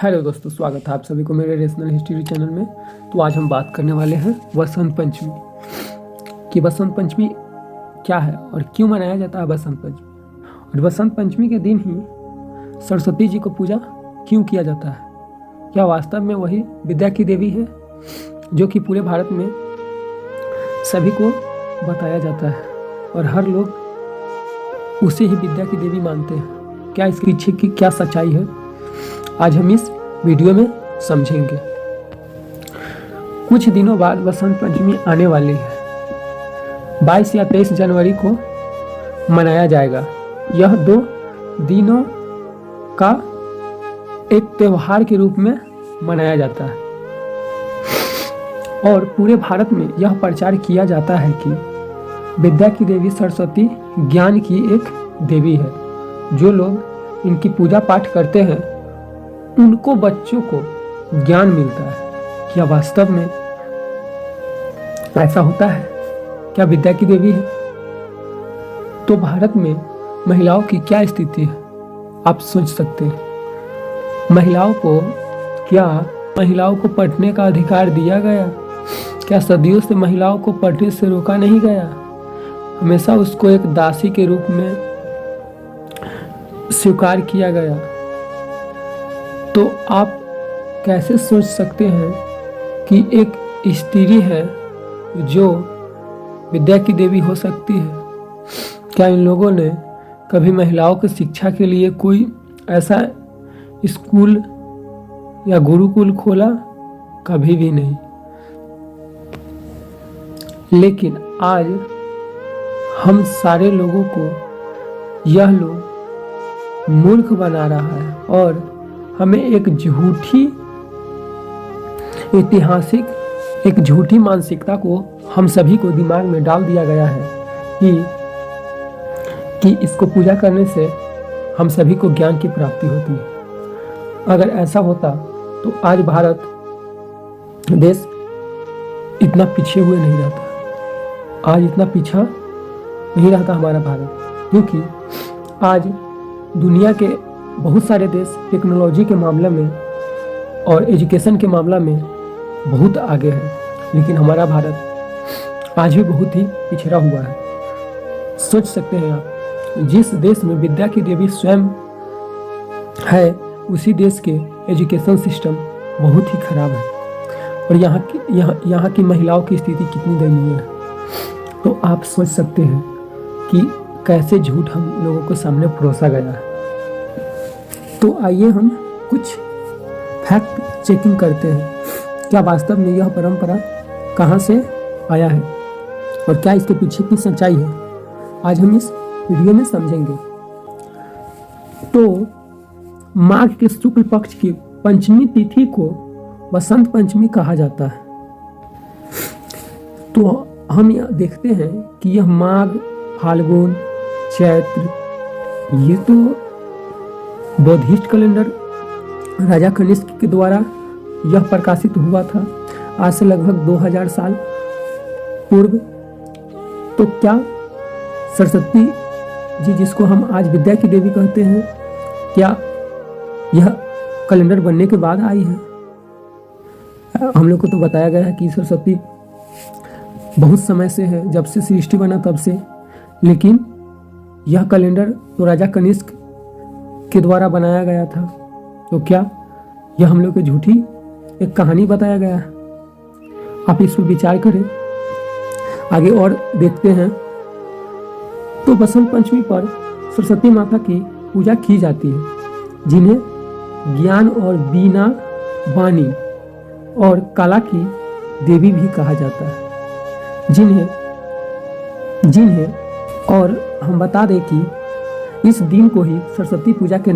Hello दोस्तों, स्वागत है आप सभी को मेरे रेशनल हिस्ट्री चैनल में। तो आज हम बात करने वाले हैं वसंत पंचमी कि वसंत पंचमी क्या है और क्यों मनाया जाता है वसंत पंचमी। और वसंत पंचमी के दिन ही सरस्वती जी को पूजा क्यों किया जाता है। क्या वास्तव में वही विद्या की देवी है जो कि पूरे भारत में सभी को बताया जाता है और हर लोग उसे ही विद्या की देवी मानते हैं। क्या इसके पीछे की क्या सच्चाई है, आज हम इस वीडियो में समझेंगे। कुछ दिनों बाद वसंत पंचमी आने वाली है। 22 या 23 जनवरी को मनाया जाएगा। यह 2 दिनों का एक त्योहार के रूप में मनाया जाता है और पूरे भारत में यह प्रचार किया जाता है कि विद्या की देवी सरस्वती ज्ञान की एक देवी है। जो लोग इनकी पूजा पाठ करते हैं उनको बच्चों को ज्ञान मिलता है। क्या वास्तव में ऐसा होता है? क्या विद्या की देवी है? तो भारत में महिलाओं की क्या स्थिति है, आप सोच सकते हैं। महिलाओं को पढ़ने का अधिकार दिया गया? क्या सदियों से महिलाओं को पढ़ने से रोका नहीं गया? हमेशा उसको एक दासी के रूप में स्वीकार किया गया। तो आप कैसे सोच सकते हैं कि एक स्त्री है जो विद्या की देवी हो सकती है? क्या इन लोगों ने कभी महिलाओं की शिक्षा के लिए कोई ऐसा स्कूल या गुरुकुल खोला? कभी भी नहीं। लेकिन आज हम सारे लोगों को यह लोग मूर्ख बना रहा है और हमें एक झूठी मानसिकता को हम सभी को दिमाग में डाल दिया गया है कि इसको पूजा करने से हम सभी को ज्ञान की प्राप्ति होती है। अगर ऐसा होता तो आज भारत देश इतना पीछे हुए नहीं रहता। आज इतना पीछा नहीं रहता हमारा भारत, क्योंकि आज दुनिया के बहुत सारे देश टेक्नोलॉजी के मामले में और एजुकेशन के मामला में बहुत आगे है, लेकिन हमारा भारत आज भी बहुत ही पिछड़ा हुआ है। सोच सकते हैं आप, जिस देश में विद्या की देवी स्वयं है उसी देश के एजुकेशन सिस्टम बहुत ही खराब है और यहाँ की महिलाओं की स्थिति कितनी दयनीय है। तो आप सोच सकते हैं कि कैसे झूठ हम लोगों के सामने परोसा गया है। तो आइए हम कुछ फैक्ट चेकिंग करते हैं। क्या वास्तव में यह परंपरा कहाँ से आया है और क्या इसके पीछे की सच्चाई है, आज हम इस वीडियो में समझेंगे। तो माघ के शुक्ल पक्ष की पंचमी तिथि को वसंत पंचमी कहा जाता है। तो हम यह देखते हैं कि यह माघ, फाल्गुन, चैत्र, ये तो बौद्धिस्ट कैलेंडर राजा कनिष्क के द्वारा यह प्रकाशित हुआ था आज से लगभग 2000 साल पूर्व। तो क्या सरस्वती जी, जिसको हम आज विद्या की देवी कहते हैं, क्या यह कैलेंडर बनने के बाद आई है? हम लोग को तो बताया गया है कि सरस्वती बहुत समय से है, जब से सृष्टि बना तब से। लेकिन यह कैलेंडर तो राजा कनिष्क के द्वारा बनाया गया था। तो क्या यह हम लोग को झूठी एक कहानी बताया गया है? आप इस पर विचार करें। आगे और देखते हैं। तो वसंत पंचमी पर सरस्वती माता की पूजा की जाती है, जिन्हें ज्ञान और बीना वाणी और कला की देवी भी कहा जाता है। जिन्हें और हम बता दें कि इस दिन को ही सरस्वती पूजा के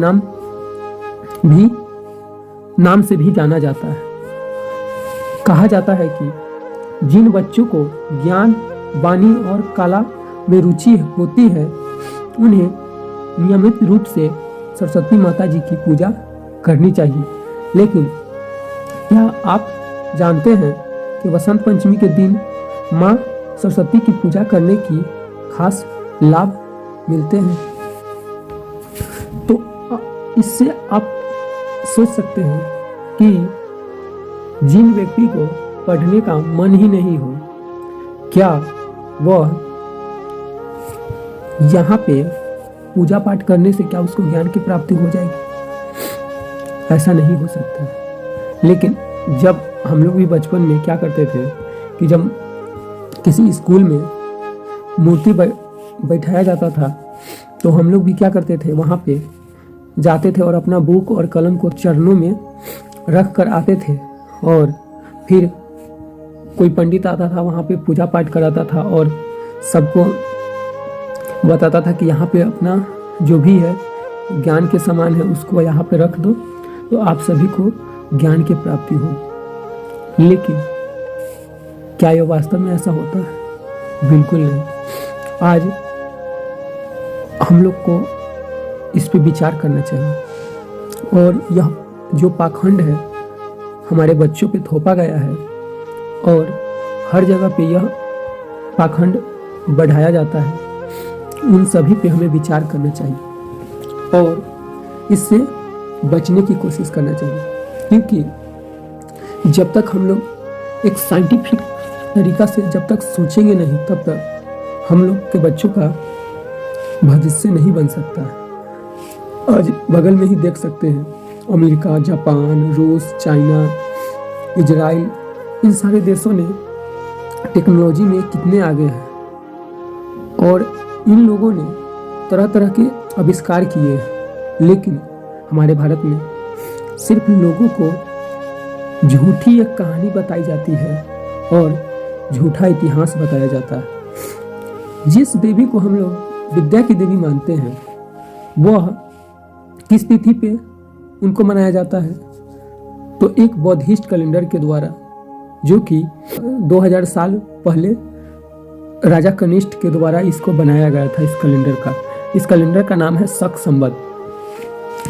नाम से भी जाना जाता है। कहा जाता है कि जिन बच्चों को ज्ञान, वाणी और कला में रुचि होती है उन्हें नियमित रूप से सरस्वती माता जी की पूजा करनी चाहिए। लेकिन क्या आप जानते हैं कि वसंत पंचमी के दिन माँ सरस्वती की पूजा करने की खास लाभ मिलते हैं? तो इससे आप सोच सकते हैं कि जिन व्यक्ति को पढ़ने का मन ही नहीं हो, क्या वह यहाँ पे पूजा पाठ करने से क्या उसको ज्ञान की प्राप्ति हो जाएगी? ऐसा नहीं हो सकता। लेकिन जब हम लोग भी बचपन में क्या करते थे कि जब किसी स्कूल में मूर्ति बैठाया जाता था तो हम लोग भी क्या करते थे, वहाँ पे जाते थे और अपना बुक और कलम को चरणों में रख कर आते थे और फिर कोई पंडित आता था, वहाँ पे पूजा पाठ कराता था और सबको बताता था कि यहाँ पे अपना जो भी है ज्ञान के समान है उसको यहाँ पे रख दो तो आप सभी को ज्ञान की प्राप्ति होगी। लेकिन क्या यह वास्तव में ऐसा होता है? बिल्कुल नहीं। आज हम लोग को इस पे विचार करना चाहिए और यह जो पाखंड है हमारे बच्चों पे थोपा गया है और हर जगह पे यह पाखंड बढ़ाया जाता है, उन सभी पे हमें विचार करना चाहिए और इससे बचने की कोशिश करना चाहिए। क्योंकि जब तक हम लोग एक साइंटिफिक तरीका से जब तक सोचेंगे नहीं तब तक हम लोग के बच्चों का भविष्य नहीं बन सकता। आज बगल में ही देख सकते हैं अमेरिका, जापान, रूस, चाइना, इजराइल, इन सारे देशों ने टेक्नोलॉजी में कितने आगे हैं और इन लोगों ने तरह तरह के आविष्कार किए हैं। लेकिन हमारे भारत में सिर्फ लोगों को झूठी एक कहानी बताई जाती है और झूठा इतिहास बताया जाता है। जिस देवी को हम लोग विद्या की देवी मानते हैं वह किस तिथि पे उनको मनाया जाता है? तो एक बौद्धिस्ट कैलेंडर के द्वारा, जो कि 2000 साल पहले राजा कनिष्ठ के द्वारा इसको बनाया गया था। इस कैलेंडर का नाम है शक संवत।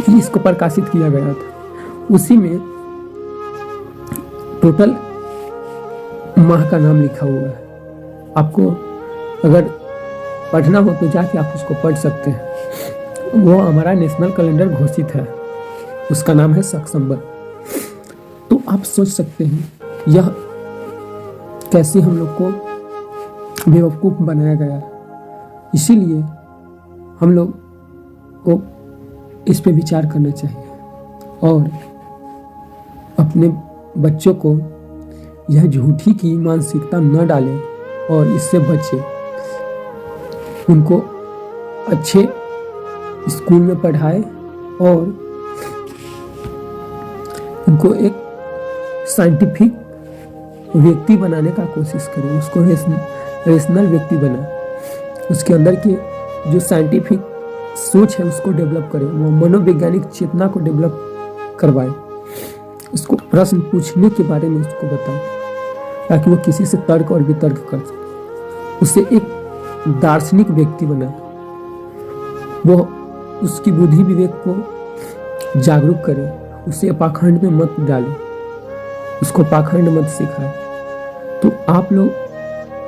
इसको प्रकाशित किया गया था। उसी में टोटल माह का नाम लिखा हुआ है। आपको अगर पढ़ना हो तो जाके आप उसको पढ़ सकते हैं। वो हमारा नेशनल कैलेंडर घोषित है, उसका नाम है शक संवत। तो आप सोच सकते हैं यह कैसे हम लोग को बेवकूफ़ बनाया गया। इसीलिए हम लोग को इस पे विचार करना चाहिए और अपने बच्चों को यह झूठी की मानसिकता न डालें और इससे बचें। उनको अच्छे स्कूल में पढ़ाएं और उनको एक साइंटिफिक व्यक्ति बनाने का कोशिश करें। उसको रेशनल व्यक्ति बनाएं। उसके अंदर की जो साइंटिफिक सोच है उसको डेवलप करें। वो मनोवैज्ञानिक चेतना को डेवलप करवाएं। उसको प्रश्न पूछने के बारे में उसको बताएं ताकि वो किसी से तर्क और वितर्क कर सके। उसे एक दार्शनिक व्यक्ति बनाए। वो उसकी बुद्धि विवेक को जागरूक करे। उसे पाखंड में मत डाले, उसको पाखंड मत सिखाए। तो आप लोग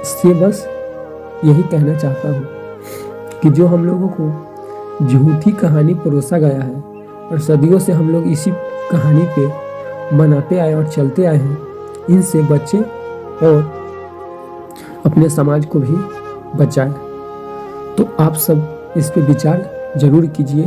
से बस यही कहना चाहता हूँ कि जो हम लोगों को झूठी कहानी परोसा गया है और सदियों से हम लोग इसी कहानी पे मनाते आए और चलते आए हैं, इनसे बचें और अपने समाज को भी बचाएं। तो आप सब इस पे विचार जरूर कीजिए।